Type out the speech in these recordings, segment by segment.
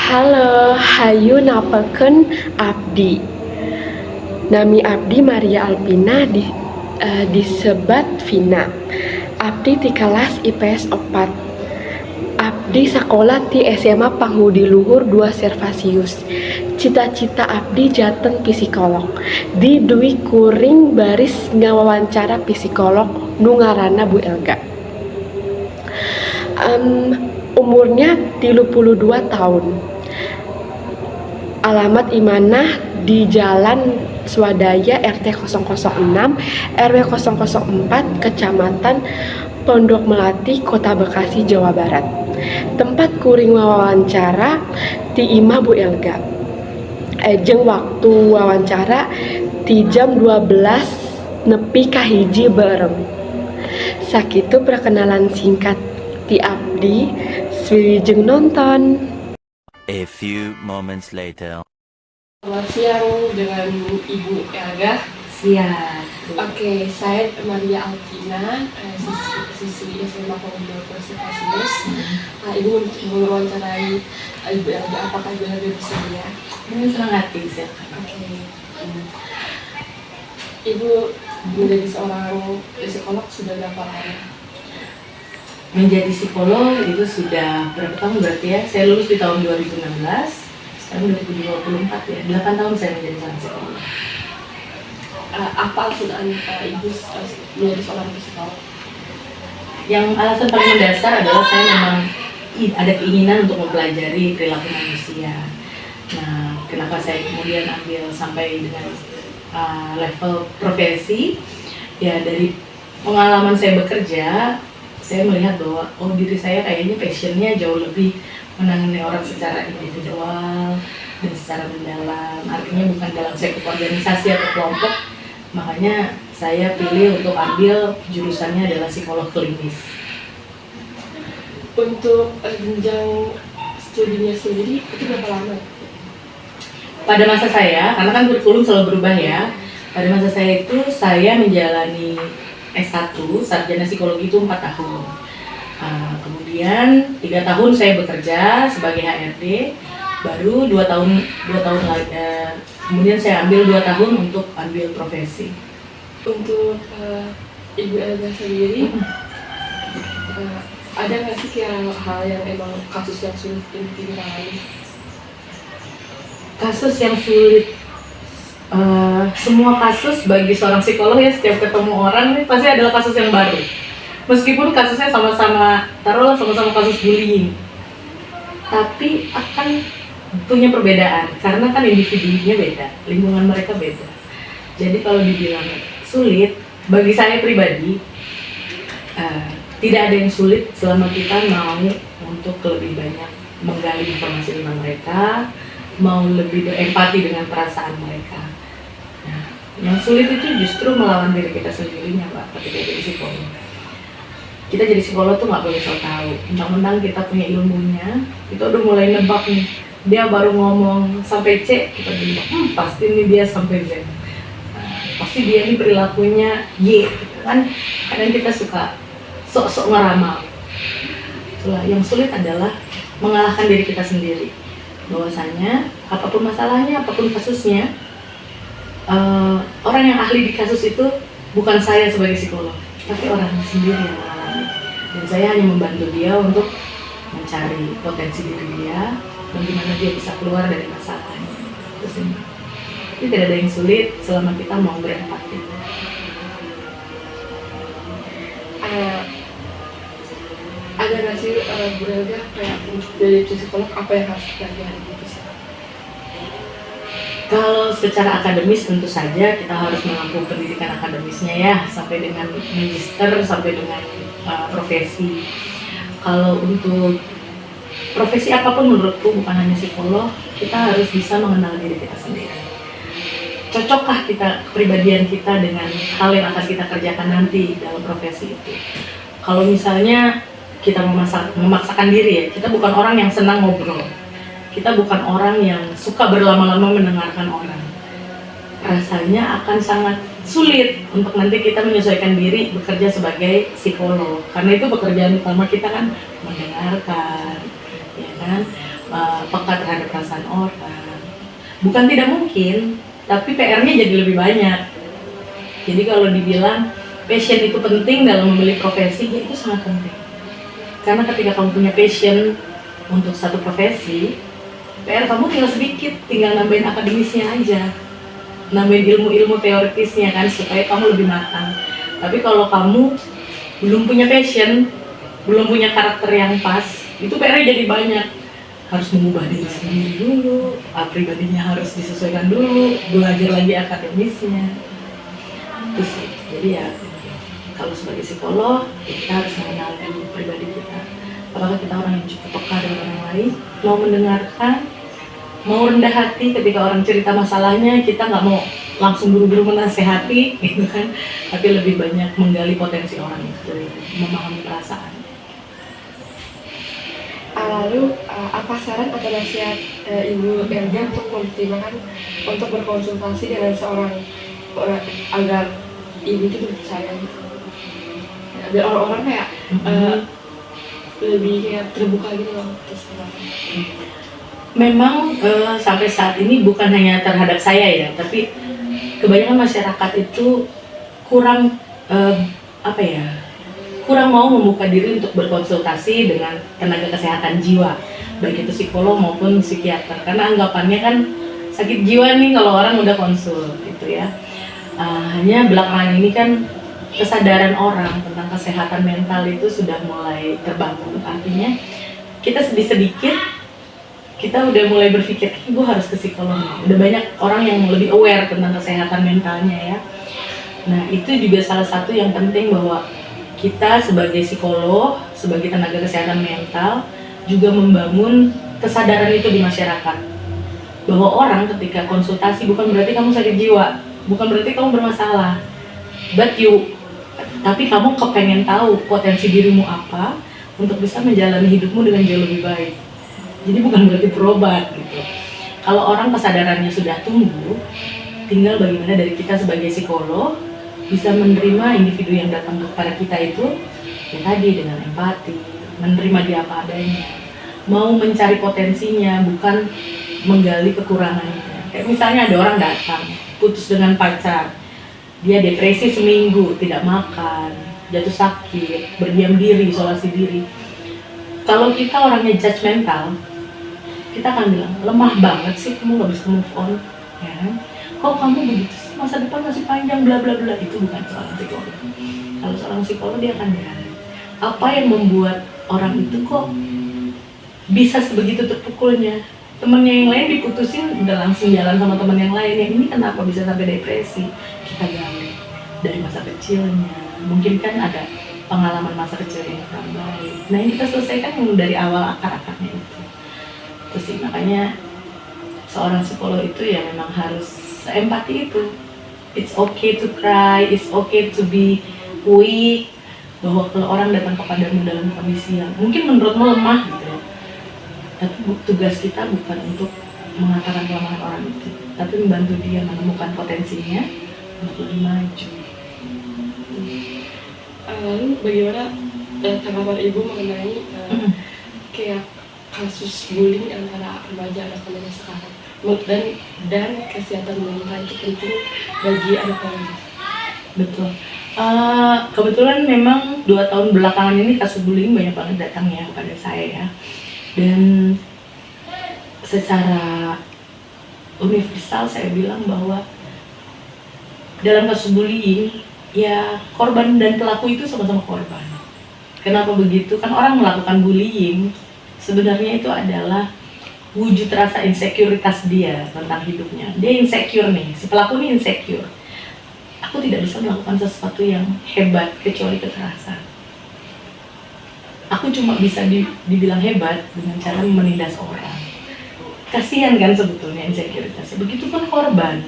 Halo, hayu napakeun abdi. Nami abdi Maria Alpina disebat Vina. Abdi ti kelas IPS 4. Abdi sakola ti SMA Panghudi Luhur 2 Servasius. Cita-cita abdi jateng psikolog. Di duwi kuring baris ngawawancara psikolog nu ngaranna Bu Elga. Umurnya 32 tahun. Alamat Imanah di Jalan Swadaya RT 006 RW 004 Kecamatan Pondok Melati Kota Bekasi Jawa Barat. Tempat kuring wawancara ti Imah Bu Elga. Jeung waktu wawancara ti jam 12 nepi ka hiji bareng. Sakitu perkenalan singkat ti abdi. Wilujeng nonton. A few moments later. Selamat siang dengan Ibu Elga. Siap. Oke, saya Maria Alpina, siswi SMA Panghudi Servasius. Ibu mewawancarai Ibu Elga, apakah Ibu Elga bersedia? Ini senang hati sih. Oke. Ibu menjadi seorang psikolog sudah berapa lama? Menjadi psikolog itu sudah berapa tahun berarti ya? Saya lulus di tahun 2016, sekarang 2024 ya. 8 tahun saya menjadi seorang psikolog. Apa alasan Ibu menjadi seorang psikolog? Yang alasan paling mendasar adalah saya memang ada keinginan untuk mempelajari perilaku manusia. Nah, kenapa saya kemudian ambil sampai dengan level profesi? Ya dari pengalaman saya bekerja, saya melihat bahwa diri saya kayaknya passionnya jauh lebih menangani orang secara individual dan secara mendalam. Artinya bukan dalam sektor organisasi atau kelompok. Makanya saya pilih untuk ambil jurusannya adalah psikolog klinis. Untuk jenjang studinya sendiri itu berapa lama? Pada masa saya, karena kan kurikulum selalu berubah ya. Pada masa saya itu saya menjalani S1, sarjana psikologi itu 4 tahun. Kemudian 3 tahun saya bekerja sebagai HRD, baru 2 tahun lagi. Kemudian saya ambil 2 tahun untuk ambil profesi. Untuk Ibu Elga sendiri, ada nggak sih hal yang emang kasus yang sulit ditangani? Kasus yang sulit, semua kasus bagi seorang psikolog ya, setiap ketemu orang nih pasti adalah kasus yang baru. Meskipun kasusnya sama-sama, taruhlah sama-sama kasus bullying, tapi akan punya perbedaan karena kan individunya beda, lingkungan mereka beda. Jadi kalau dibilang sulit, bagi saya pribadi tidak ada yang sulit selama kita mau untuk lebih banyak menggali informasi tentang mereka, mau lebih berempati dengan perasaan mereka. Nah, yang sulit itu justru melawan diri kita sendirinya, Pak, ketika jadi psikolog. Kita jadi psikolog tuh nggak boleh so tahu. Mentang-mentang kita punya ilmunya, kita udah mulai nebak nih. Dia baru ngomong sampai C, kita bilang, pasti ini dia sampai Z. Pasti dia ini perilakunya Y, gitu kan? Kadang kita suka sok-sok ngeramal. Itulah yang sulit adalah mengalahkan diri kita sendiri. Bahwasanya apapun masalahnya, apapun kasusnya, orang yang ahli di kasus itu bukan saya sebagai psikolog, tapi orang sendiri yang mengalami. Dan saya hanya membantu dia untuk mencari potensi diri dia, bagaimana dia bisa keluar dari masalahnya. Terus ini, jadi tidak ada yang sulit selama kita mau berempati. Ada nggak sih Bu Elga kayak dari psikolog apa yang harus dipelajari gitu sih? Kalau secara akademis tentu saja kita harus menempuh pendidikan akademisnya ya, sampai dengan magister, sampai dengan profesi. Kalau untuk profesi apapun menurutku, bukan hanya psikolog, kita harus bisa mengenal diri kita sendiri. Cocokkah kita, kepribadian kita dengan hal yang akan kita kerjakan nanti dalam profesi itu? Kalau misalnya kita memaksakan diri ya, kita bukan orang yang senang ngobrol. Kita bukan orang yang suka berlama-lama mendengarkan orang. Rasanya akan sangat sulit untuk nanti kita menyesuaikan diri bekerja sebagai psikolog. Karena itu pekerjaan utama kita kan mendengarkan, ya kan, peka terhadap perasaan orang. Bukan tidak mungkin, tapi PR-nya jadi lebih banyak. Jadi kalau dibilang passion itu penting dalam memilih profesi, ya itu sangat penting. Karena ketika kamu punya passion untuk satu profesi, PR kamu tinggal sedikit, tinggal nambahin akademisnya aja, nambahin ilmu-ilmu teoritisnya kan, supaya kamu lebih matang. Tapi kalau kamu belum punya passion, belum punya karakter yang pas, itu PR-nya jadi banyak. Harus mengubah diri sendiri dulu, pribadinya harus disesuaikan dulu, belajar lagi akademisnya. Itu sih. Jadi ya, kalau sebagai psikolog, kita harus mengenal diri pribadi kita. Apakah kita orang yang cukup peka dengan orang lain, mau mendengarkan, mau rendah hati ketika orang cerita masalahnya, kita nggak mau langsung buru-buru menasehati, gitu kan? Tapi lebih banyak menggali potensi orang itu, memahami perasaan. Lalu apa saran atau nasihat Ibu Elga untuk mempertimbangkan untuk berkonsultasi dengan seorang agar Ibu itu percaya gitu, biar orang-orang kayak lebih kayak terbuka gitu loh. Memang sampai saat ini bukan hanya terhadap saya ya, tapi kebanyakan masyarakat itu kurang kurang mau membuka diri untuk berkonsultasi dengan tenaga kesehatan jiwa, baik itu psikolog maupun psikiater, karena anggapannya kan sakit jiwa nih kalau orang udah konsul gitu ya. Hanya belakangan ini kan kesadaran orang tentang kesehatan mental itu sudah mulai terbangun, artinya kita sedikit kita udah mulai berpikir, gue harus ke psikolog. Udah banyak orang yang lebih aware tentang kesehatan mentalnya ya. Nah itu juga salah satu yang penting, bahwa kita sebagai psikolog, sebagai tenaga kesehatan mental juga membangun kesadaran itu di masyarakat, bahwa orang ketika konsultasi bukan berarti kamu sakit jiwa, bukan berarti kamu bermasalah, tapi kamu kepengen tahu potensi dirimu apa untuk bisa menjalani hidupmu dengan jauh lebih baik. Jadi bukan berarti berobat gitu. Kalau orang kesadarannya sudah tumbuh, tinggal bagaimana dari kita sebagai psikolog bisa menerima individu yang datang kepada kita itu ya tadi dengan empati, menerima dia apa adanya, mau mencari potensinya, bukan menggali kekurangannya. Kayak misalnya ada orang datang putus dengan pacar, dia depresi seminggu, tidak makan, jatuh sakit, berdiam diri, isolasi diri. Kalau kita orangnya judgmental, kita akan bilang, lemah banget sih kamu gak bisa move on, ya kan? Kok kamu begitu sih, masa depan masih panjang, bla bla bla. Itu bukan seorang psikolog. Kalau seorang psikolog dia akan lihat apa yang membuat orang itu kok bisa sebegitu terpukulnya. Temennya yang lain diputusin udah langsung jalan sama teman yang lain, yang ini kenapa bisa sampai depresi? Kita gali dari masa kecilnya, mungkin kan ada pengalaman masa kecil yang kurang baik. Nah ini kita selesaikan dari awal akar-akarnya itu. Terus sih makanya seorang psikolog itu ya memang harus empati itu. It's okay to cry, it's okay to be weak. Bahwa kalau orang datang kepadamu dalam kondisi yang mungkin menurutmu lemah gitu ya, tapi tugas kita bukan untuk mengatakan kelemahan orang itu, tapi membantu dia menemukan potensinya untuk lebih maju. Lalu bagaimana tanggapan Ibu mengenai kayak kasus bullying antara remaja anak remaja sekarang, dan kesehatan mental itu penting bagi anak remaja? Betul. Kebetulan memang 2 tahun belakangan ini kasus bullying banyak banget datang ya kepada saya ya. Dan secara universal saya bilang bahwa dalam kasus bullying ya korban dan pelaku itu sama-sama korban. Kenapa begitu? Kan orang melakukan bullying sebenarnya itu adalah wujud rasa insekuritas dia tentang hidupnya. Dia insecure nih, si pelaku ini insecure. Aku tidak bisa melakukan sesuatu yang hebat kecuali kekerasan. Aku cuma bisa dibilang hebat dengan cara menindas orang. Kasihan kan sebetulnya insekuritasnya. Begitupun korban.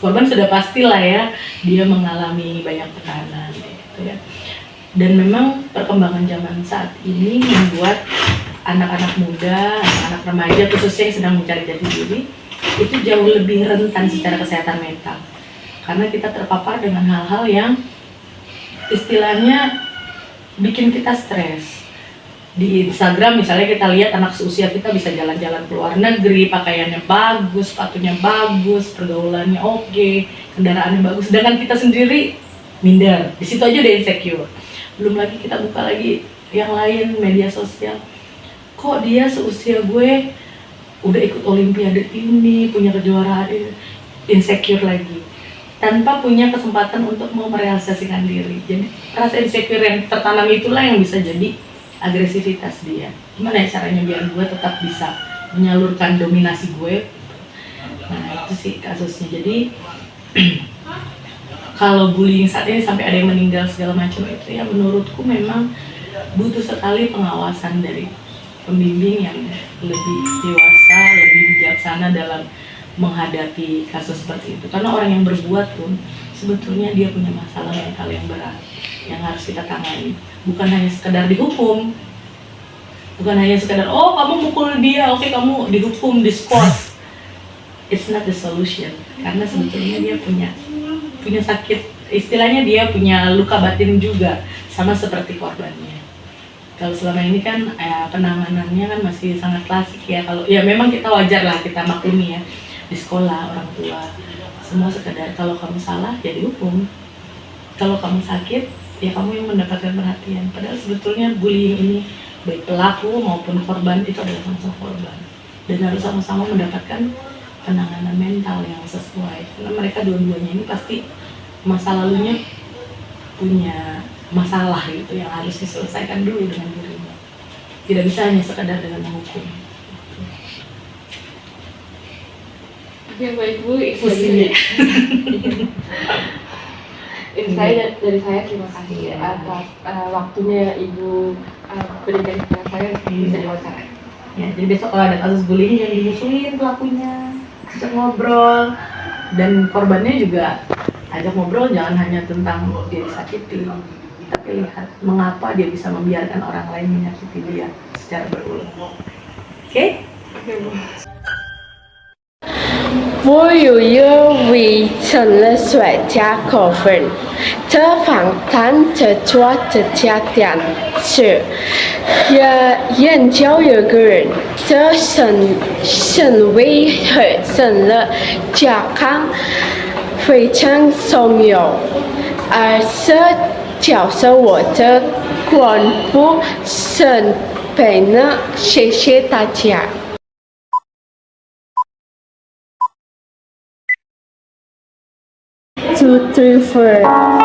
Korban sudah pastilah ya, dia mengalami banyak tekanan gitu ya. Dan memang perkembangan zaman saat ini membuat anak-anak muda, anak-anak remaja khususnya yang sedang mencari jati diri itu jauh lebih rentan secara kesehatan mental. Karena kita terpapar dengan hal-hal yang istilahnya bikin kita stres. di Instagram misalnya kita lihat anak seusia kita bisa jalan-jalan ke luar negeri, pakaiannya bagus, sepatunya bagus, pergaulannya oke, kendaraannya bagus, sedangkan kita sendiri minder. Di situ aja udah insecure. Belum lagi kita buka lagi yang lain, media sosial. Kok dia seusia gue udah ikut olimpiade ini, punya kejuaraan ini, insecure lagi. Tanpa punya kesempatan untuk mau merealisasikan diri. Jadi rasa insecure yang tertanam itulah yang bisa jadi agresivitas dia. Gimana ya caranya biar gue tetap bisa menyalurkan dominasi gue? Nah itu sih kasusnya. Jadi kalau bullying saat ini sampai ada yang meninggal segala macam itu ya menurutku memang butuh sekali pengawasan dari pembimbing yang lebih dewasa, lebih bijaksana dalam menghadapi kasus seperti itu. Karena orang yang berbuat pun sebetulnya dia punya masalah mental yang berat yang harus kita tangani. Bukan hanya sekedar dihukum, bukan hanya sekedar oh kamu mukul dia, oke kamu dihukum, diskors. It's not the solution, karena sebetulnya dia punya sakit, istilahnya dia punya luka batin juga, sama seperti korbannya. Kalau selama ini kan penanganannya kan masih sangat klasik ya. Kalau ya memang kita wajar lah, kita maklumi ya, di sekolah orang tua semua sekedar kalau kamu salah ya dihukum, kalau kamu sakit ya kamu yang mendapatkan perhatian. Padahal sebetulnya bullying ini baik pelaku maupun korban itu adalah sama-sama korban dan harus sama-sama mendapatkan penanganan mental yang sesuai, karena mereka dua-duanya ini pasti masa lalunya punya masalah gitu yang harus diselesaikan dulu dengan dirinya. Tidak bisa hanya sekadar dengan menghukum. Oke baik Bu, itu dari saya terima kasih atas waktunya Ibu berikan kepada saya bisa diwawancara. Ya, jadi besok kalau ada kasus bullying yang dimusuhin pelakunya, ajak ngobrol, dan korbannya juga ajak ngobrol, jangan hanya tentang dia disakiti, tapi lihat mengapa dia bisa membiarkan orang lain menyakiti dia secara berulang. Oke? Oke Bu. 我有一位成了甩家口分，这访谈的主要的焦点是，研究一个人的行为和生了健康非常重要，而是角色我的广播生培呢，谢谢大家。2, 3, 4